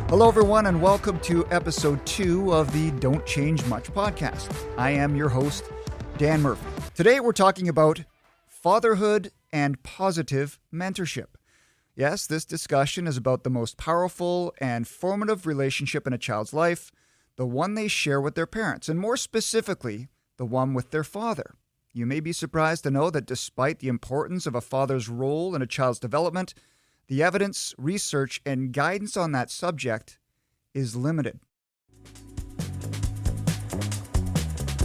Hello, everyone, and welcome to episode 2 of the Don't Change Much podcast. I am your host, Dan Murphy. Today, we're talking about fatherhood and positive mentorship. Yes, this discussion is about the most powerful and formative relationship in a child's life, the one they share with their parents, and more specifically, the one with their father. You may be surprised to know that despite the importance of a father's role in a child's development, the evidence, research, and guidance on that subject is limited.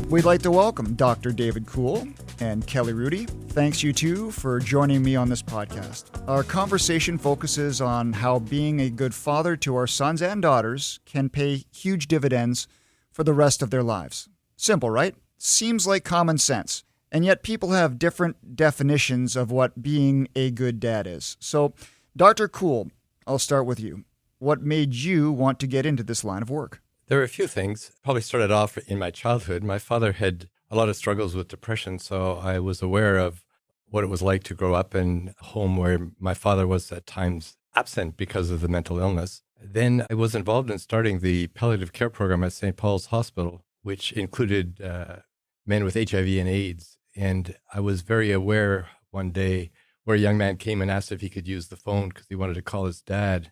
We'd like to welcome Dr. David Kuhl and Kelly Hrudey. Thanks you two for joining me on this podcast. Our conversation focuses on how being a good father to our sons and daughters can pay huge dividends for the rest of their lives. Simple, right? Seems like common sense. And yet people have different definitions of what being a good dad is. So, Dr. Kuhl, I'll start with you. What made you want to get into this line of work? There were a few things. Probably started off in my childhood. My father had a lot of struggles with depression, so I was aware of what it was like to grow up in a home where my father was at times absent because of the mental illness. Then I was involved in starting the palliative care program at St. Paul's Hospital, which included men with HIV and AIDS. And I was very aware one day where a young man came and asked if he could use the phone because he wanted to call his dad.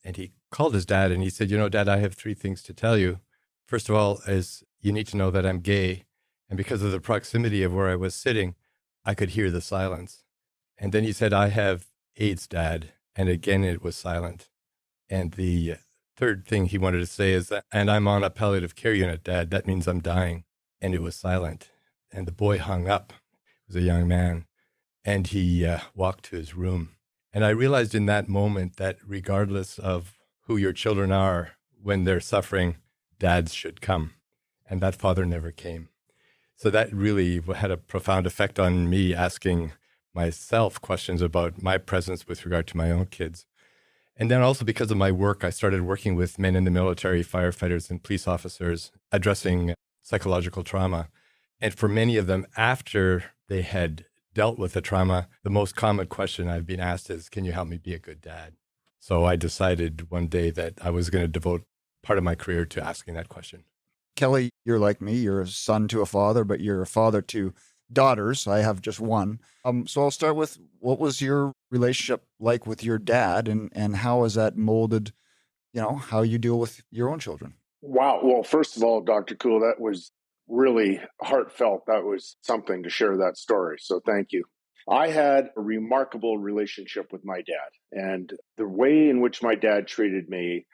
And he called his dad and he said, Dad, I have 3 things to tell you. First of all, is you need to know that I'm gay. And because of the proximity of where I was sitting, I could hear the silence. And then he said, I have AIDS, Dad. And again, it was silent. And the third thing he wanted to say is, and I'm on a palliative care unit, Dad. That means I'm dying. And it was silent. And the boy hung up. He was a young man. And he walked to his room. And I realized in that moment that regardless of who your children are, when they're suffering, dads should come. And that father never came. So that really had a profound effect on me, asking myself questions about my presence with regard to my own kids. And then also because of my work, I started working with men in the military, firefighters, and police officers, addressing psychological trauma. And for many of them, after they had dealt with the trauma, the most common question I've been asked is, can you help me be a good dad? So I decided one day that I was going to devote part of my career to asking that question. Kelly, you're like me. You're a son to a father, but you're a father to daughters. I have just one. So I'll start with, what was your relationship like with your dad, and how has that molded, how you deal with your own children? Wow. Well, first of all, Dr. Kuhl, that was really heartfelt. That was something to share that story. So thank you. I had a remarkable relationship with my dad, and the way in which my dad treated me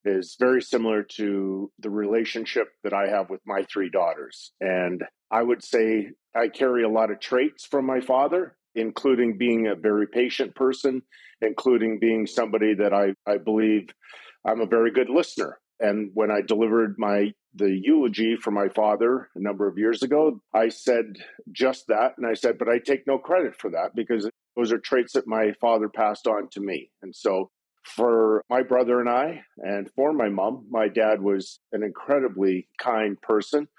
is very similar to the relationship that I have with my 3 daughters. And I would say I carry a lot of traits from my father, including being a very patient person, including being somebody that I believe I'm a very good listener. And when I delivered the eulogy for my father a number of years ago, I said just that. And I said, but I take no credit for that because those are traits that my father passed on to me. And so for my brother and I, and for my mom, my dad was an incredibly kind person.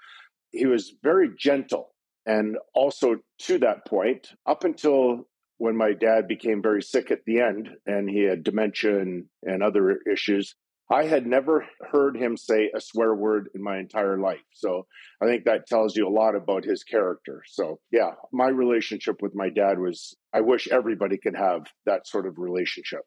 He was very gentle. And also to that point, up until when my dad became very sick at the end and he had dementia and other issues, I had never heard him say a swear word in my entire life. So I think that tells you a lot about his character. So yeah, my relationship with my dad was, I wish everybody could have that sort of relationship.